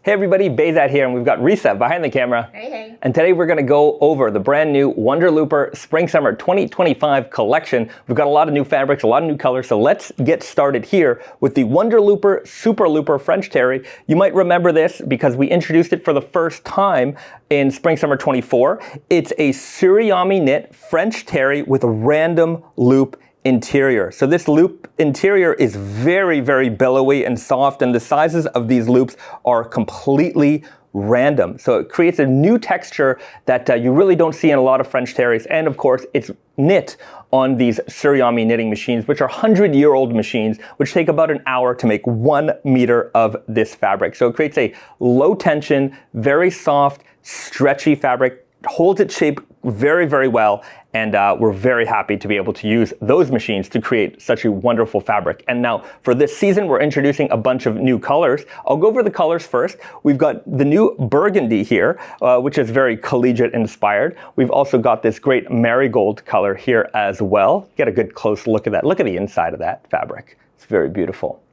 Hey everybody, Bezat here, and we've got Risa behind the camera. Hey, hey. And today we're going to go over the brand new Wonder Looper Spring Summer 2025 collection. We've got a lot of new fabrics, a lot of new colors, so let's get started here with the Wonder Looper Super Looper French Terry. You might remember this because we introduced it for the first time in Spring Summer 24. It's a Tsuriami knit French Terry with a random loop interior. So this loop interior is very, very billowy and soft, and the sizes of these loops are completely random. So it creates a new texture that you really don't see in a lot of French terries. And of course, it's knit on these Tsuriami knitting machines, which are 100-year-old machines, which take about an hour to make 1 meter of this fabric. So it creates a low tension, very soft, stretchy fabric, holds its shape very, very well, and we're very happy to be able to use those machines to create such a wonderful fabric. And now for this season, we're introducing a bunch of new colors. I'll go over the colors first. We've got the new burgundy here, which is very collegiate inspired. We've also got this great marigold color here as well. Get a good close look at that. Look at the inside of that fabric. It's very beautiful.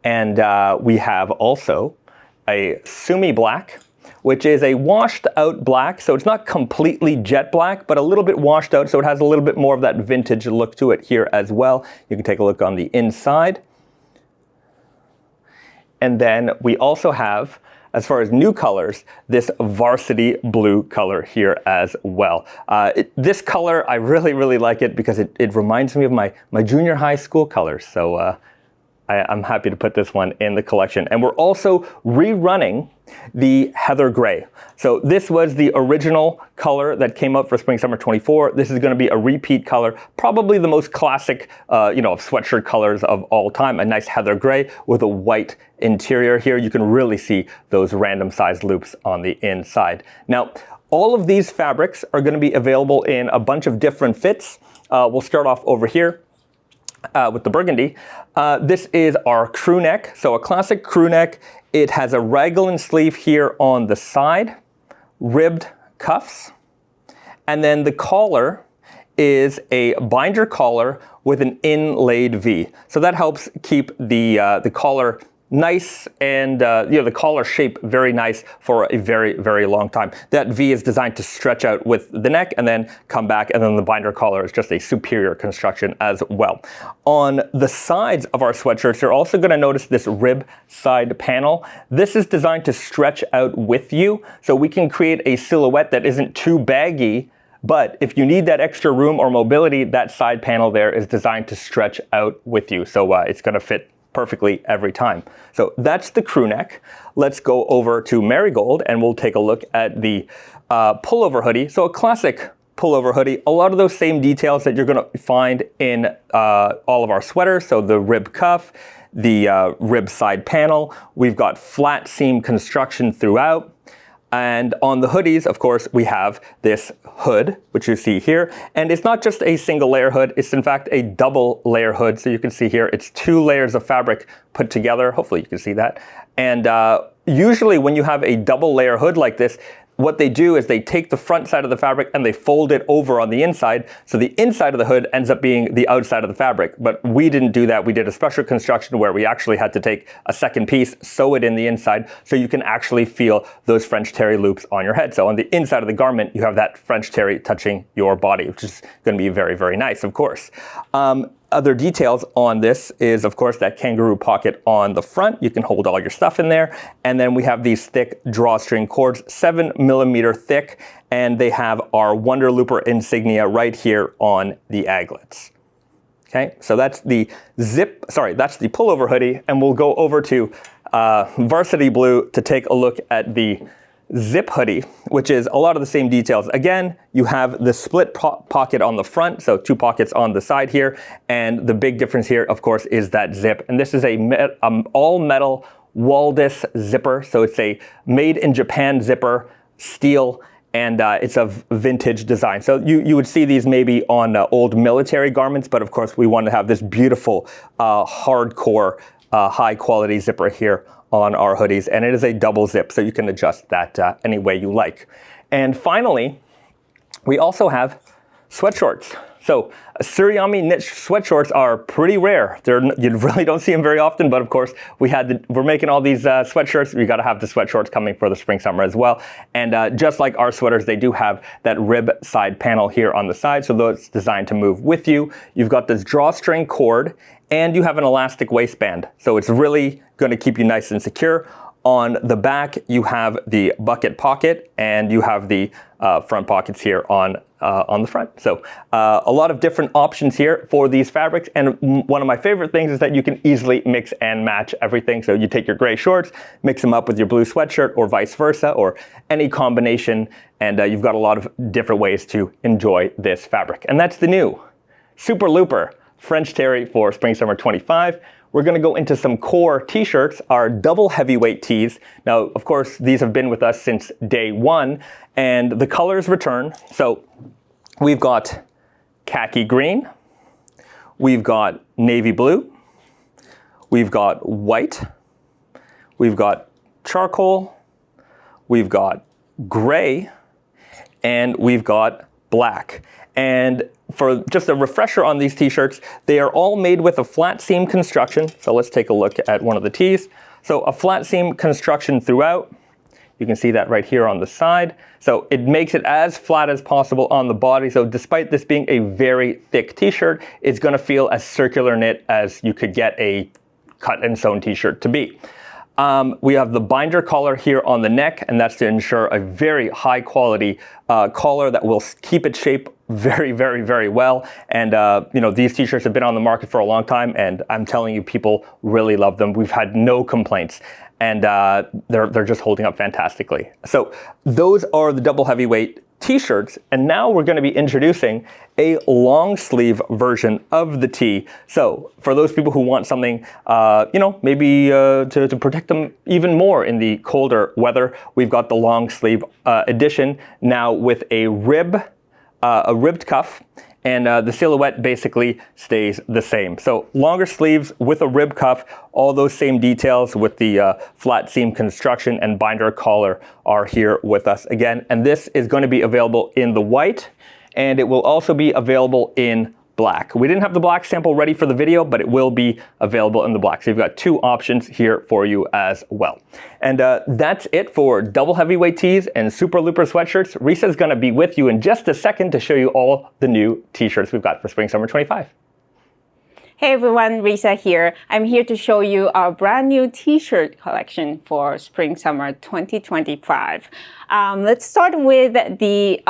And we have also a sumi black, which is a washed out black. So it's not completely jet black, but a little bit washed out. So it has a little bit more of that vintage look to it here as well. You can take a look on the inside. And then we also have, as far as new colors, this varsity blue color here as well. This color, I really, really like it because it reminds me of my junior high school colors. So I'm happy to put this one in the collection. And we're also rerunning the heather gray. So this was the original color that came out for Spring Summer 24. This is going to be a repeat color, probably the most classic, of sweatshirt colors of all time. A nice heather gray with a white interior here. You can really see those random sized loops on the inside. Now, all of these fabrics are going to be available in a bunch of different fits. We'll start off over here with the burgundy. This is our crew neck, so a classic crew neck. It has a raglan sleeve here on the side, ribbed cuffs, and then the collar is a binder collar with an inlaid V. So that helps keep the collar nice and the collar shape very nice for a very, very long time. That V is designed to stretch out with the neck and then come back, and then the binder collar is just a superior construction as well. On the sides of our sweatshirts, you're also going to notice this rib side panel. This is designed to stretch out with you, so we can create a silhouette that isn't too baggy. But if you need that extra room or mobility, that side panel there is designed to stretch out with you. So it's going to fit perfectly every time. So that's the crew neck. Let's go over to marigold and we'll take a look at the pullover hoodie. So a classic pullover hoodie, a lot of those same details that you're going to find in all of our sweaters. So the rib cuff, the rib side panel, we've got flat seam construction throughout. And on the hoodies, of course, we have this hood, which you see here. And it's not just a single layer hood, it's in fact a double layer hood. So you can see here, it's 2 layers of fabric put together. Hopefully you can see that. And usually when you have a double layer hood like this, what they do is they take the front side of the fabric and they fold it over on the inside. So the inside of the hood ends up being the outside of the fabric. But we didn't do that. We did a special construction where we actually had to take a second piece, sew it in the inside, so you can actually feel those French terry loops on your head. So on the inside of the garment, you have that French terry touching your body, which is going to be very, very nice, of course. Other details on this is, of course, that kangaroo pocket on the front. You can hold all your stuff in there. And then we have these thick drawstring cords, 7mm thick, and they have our Wonder Looper insignia right here on the aglets. Okay, so that's the that's the pullover hoodie, and we'll go over to varsity blue to take a look at the zip hoodie, which is a lot of the same details. Again, you have the split pocket on the front, so 2 pockets on the side here, and the big difference here, of course, is that zip. And this is a all metal Waldes zipper, so it's a made in Japan zipper, steel, and it's a vintage design. So you would see these maybe on old military garments, but of course we want to have this beautiful hardcore high quality zipper here on our hoodies, and it is a double zip, so you can adjust that any way you like. And finally, we also have Sweatshorts. So Tsuriami knit sweatshorts are pretty rare. You really don't see them very often, but of course we're making all these sweatshirts. We got to have the sweatshorts coming for the spring summer as well. And just like our sweaters, they do have that rib side panel here on the side, so it's designed to move with you. You've got this drawstring cord, and you have an elastic waistband, so it's really going to keep you nice and secure. On the back, you have the bucket pocket, and you have the front pockets here on the front. So a lot of different options here for these fabrics. And one of my favorite things is that you can easily mix and match everything. So you take your gray shorts, mix them up with your blue sweatshirt, or vice versa, or any combination. And you've got a lot of different ways to enjoy this fabric. And that's the new Super Looper French Terry for Spring Summer 25. We're going to go into some core t-shirts, our double heavyweight tees. Now, of course, these have been with us since day one, and the colors return. So we've got khaki green, we've got navy blue, we've got white, we've got charcoal, we've got gray, and we've got black. And for just a refresher on these t-shirts, they are all made with a flat seam construction. So let's take a look at one of the tees. So a flat seam construction throughout. You can see that right here on the side. So it makes it as flat as possible on the body. So despite this being a very thick t-shirt, it's going to feel as circular knit as you could get a cut and sewn t-shirt to be. We have the binder collar here on the neck, and that's to ensure a very high quality collar that will keep its shape very, very, very well. And you know, these t-shirts have been on the market for a long time, and I'm telling you, people really love them. We've had no complaints, and they're just holding up fantastically. So those are the double heavyweight t-shirts, and now we're going to be introducing a long sleeve version of the tee. So for those people who want something, you know, maybe to protect them even more in the colder weather, we've got the long sleeve edition now with a ribbed cuff, and the silhouette basically stays the same. So longer sleeves with a rib cuff, all those same details with the flat seam construction and binder collar are here with us again. And this is going to be available in the white, and it will also be available in black. We didn't have the black sample ready for the video, but it will be available in the black. So you've got two options here for you as well. And that's it for double heavyweight tees and Super Looper sweatshirts. Risa's going to be with you in just a second to show you all the new t-shirts we've got for Spring Summer 25. Hey everyone, Risa here. I'm here to show you our brand new t-shirt collection for Spring Summer 2025. Let's start with the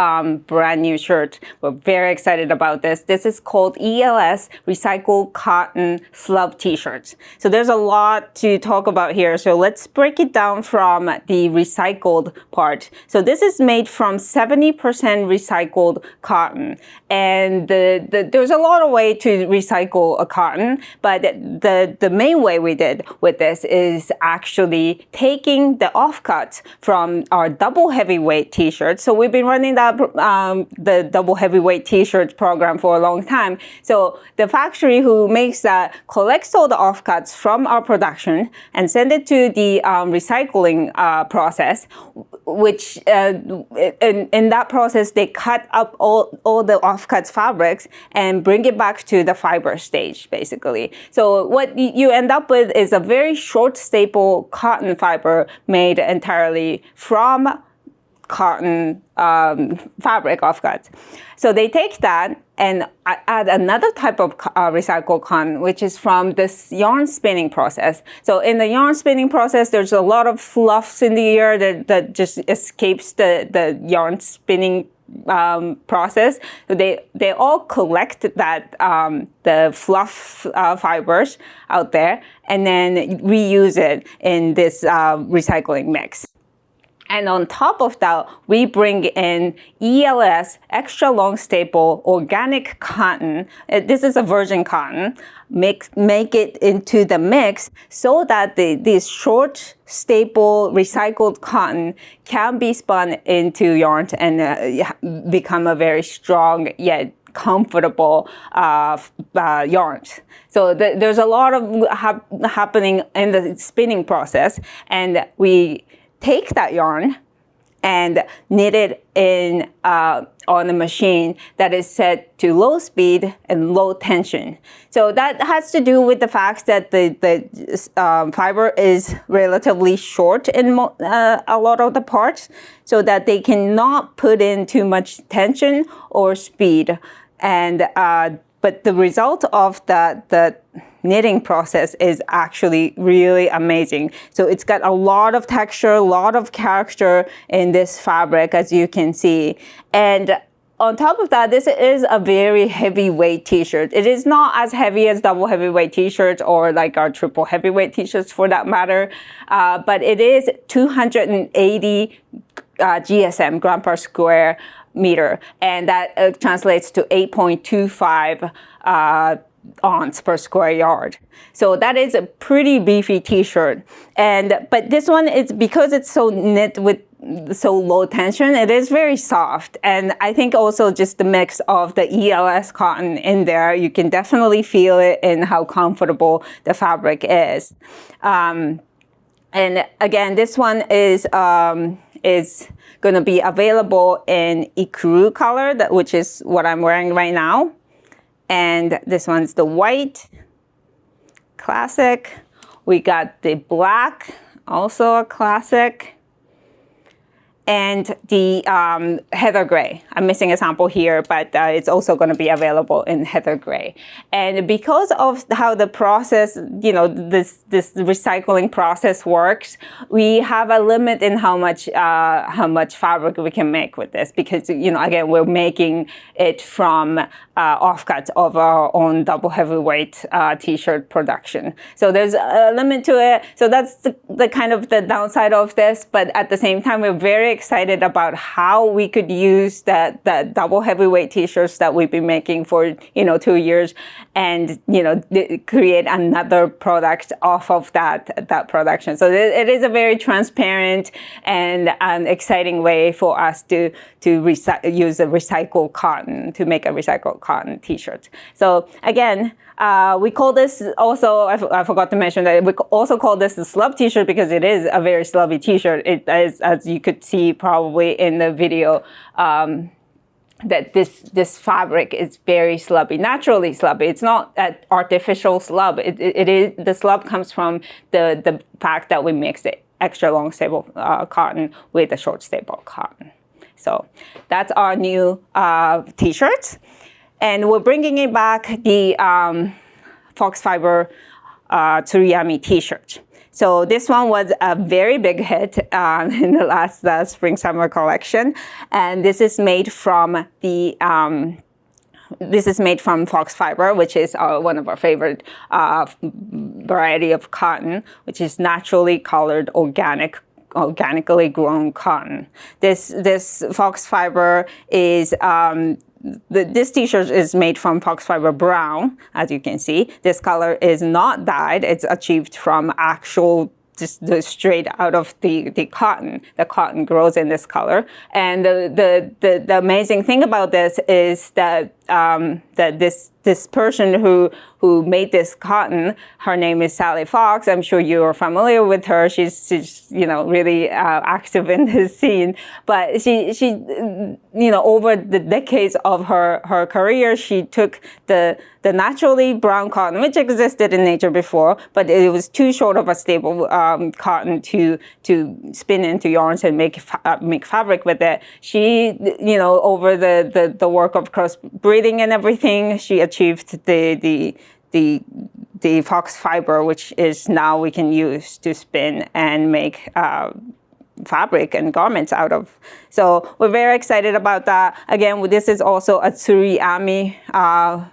brand new shirt. We're very excited about this. This is called ELS Recycled Cotton Slub T-shirts. So there's a lot to talk about here. So let's break it down from the recycled part. So this is made from 70% recycled cotton. And there's a lot of ways to recycle a cotton, but the main way we did with this is actually taking the offcuts from our double heavyweight t-shirts. So we've been running that the double heavyweight t-shirt program for a long time. So the factory who makes that collects all the offcuts from our production and send it to the recycling process, which in that process they cut up all the offcuts fabrics and bring it back to the fiber stage, basically. So what you end up with is a very short staple cotton fiber made entirely from cotton fabric offcuts. So they take that and add another type of recycled cotton, which is from this yarn spinning process. So in the yarn spinning process, there's a lot of fluffs in the air that just escapes the yarn spinning process. So they all collect that the fluff fibers out there and then reuse it in this recycling mix. And on top of that, we bring in ELS extra long staple organic cotton. This is a virgin cotton. Make it into the mix so that this short staple recycled cotton can be spun into yarn and become a very strong yet comfortable yarn. So there's a lot of happening in the spinning process, and we take that yarn and knitted in on a machine that is set to low speed and low tension. So that has to do with the fact that the fiber is relatively short in a lot of the parts, so that they cannot put in too much tension or speed. And but the result of the knitting process is actually really amazing. So it's got a lot of texture, a lot of character in this fabric, as you can see. And on top of that, this is a very heavyweight t-shirt. It is not as heavy as double heavyweight t-shirts or like our triple heavyweight t-shirts for that matter, but it is 280 GSM, gram per square meter, and that translates to 8.25 ounce per square yard. So that is a pretty beefy t-shirt. But this one is, because it's so knit with so low tension, it is very soft. And I think also just the mix of the ELS cotton in there, you can definitely feel it in how comfortable the fabric is. And again, this one is going to be available in Ikuru color, which is what I'm wearing right now. And this one's the white, classic. We got the black, also a classic. And the heather gray. I'm missing a sample here, but it's also going to be available in heather gray. And because of how the process, this recycling process works, we have a limit in how much fabric we can make with this, because again, we're making it from offcuts of our own double heavyweight t-shirt production. So there's a limit to it. So that's the kind of the downside of this. But at the same time, we're very excited about how we could use that double heavyweight t-shirts that we've been making for 2 years, and create another product off of that production. So it is a very transparent and an exciting way for us to use a recycled cotton to make a recycled cotton t-shirt. So again, we call this also, I forgot to mention that we also call this the slub t-shirt, because it is a very slubby t-shirt. It is, as you could see probably in the video, that this fabric is very slubby, naturally slubby. It's not an artificial slub. It is, the slub comes from the fact that we mixed it extra long staple cotton with a short staple cotton. So that's our new t-shirts. And we're bringing it back, the FoxFibre Tsuriami t-shirt. So this one was a very big hit in the last spring summer collection, and this is made from the FoxFibre, which is one of our favorite variety of cotton, which is naturally colored, organically grown cotton. This FoxFibre is this t-shirt is made from FoxFibre brown, as you can see. This color is not dyed. It's achieved from actual, just straight out of the cotton. The cotton grows in this color. And the amazing thing about this is that this person who made this cotton, her name is Sally Fox. I'm sure you are familiar with her. She's really active in this scene. But she over the decades of her career, she took the naturally brown cotton, which existed in nature before, but it was too short of a stable cotton to spin into yarns and make fabric with it. She, over the work of cross breeding and everything, she achieved the FoxFibre, which is now we can use to spin and make fabric and garments out of. So we're very excited about that. Again, this is also a Tsuriami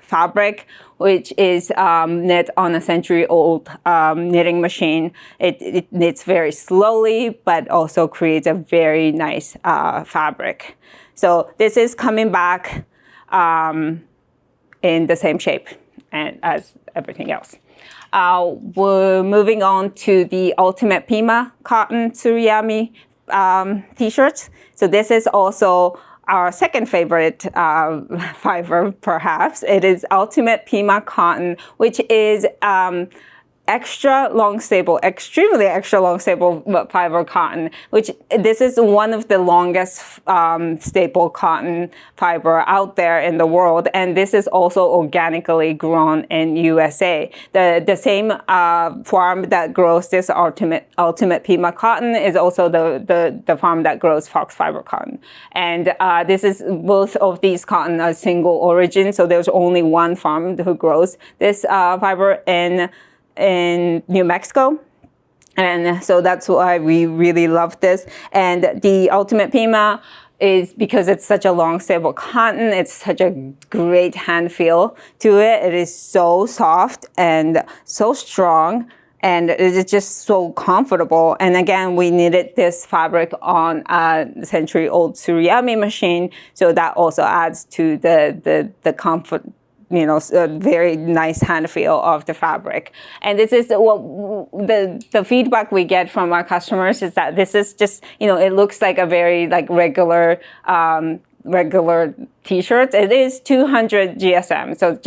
fabric, which is knit on a century-old knitting machine. It knits very slowly, but also creates a very nice fabric. So this is coming back in the same shape as everything else. We're moving on to the Ultimate Pima Cotton Tsuriami t-shirts. So this is also our second favorite fiber, perhaps. It is Ultimate Pima Cotton, which is extra long staple, extremely extra long staple fiber cotton, which this is one of the longest staple cotton fiber out there in the world, and this is also organically grown in USA. The same farm that grows this ultimate Pima cotton is also the farm that grows FoxFibre cotton, and this is both of these cotton are single origin, so there's only one farm who grows this fiber in New Mexico. And so that's why we really love this. And the Ultimate Pima is because it's such a long stable cotton, it's such a great hand feel to it. It is so soft and so strong, and it is just so comfortable. And again, we needed this fabric on a century-old Tsuriami machine, so that also adds to the comfort, you know, a very nice hand feel of the fabric. And this is what the feedback we get from our customers is that this is just, you know, it looks like a very like regular t-shirt. It is 200 GSM, so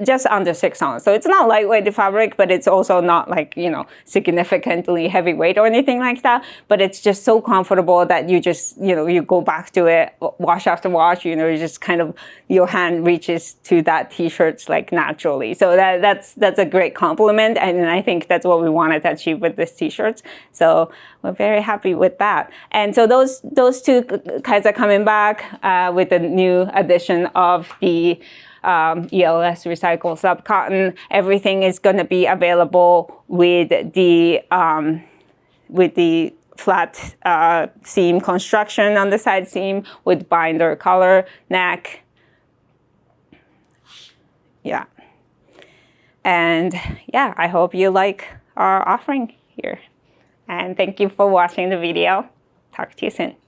just under 6 ounces. So it's not lightweight fabric, but it's also not like, you know, significantly heavyweight or anything like that. But it's just so comfortable that you just, you know, you go back to it, wash after wash, you know, you just kind of, your hand reaches to that t-shirt like naturally. So that's a great compliment, and I think that's what we wanted to achieve with this t-shirts. So we're very happy with that. And so those two kinds are coming back with the new addition of the ELS recycled sub cotton. Everything is going to be available with the flat seam construction on the side seam with binder collar neck. Yeah. And yeah, I hope you like our offering here. And thank you for watching the video. Talk to you soon.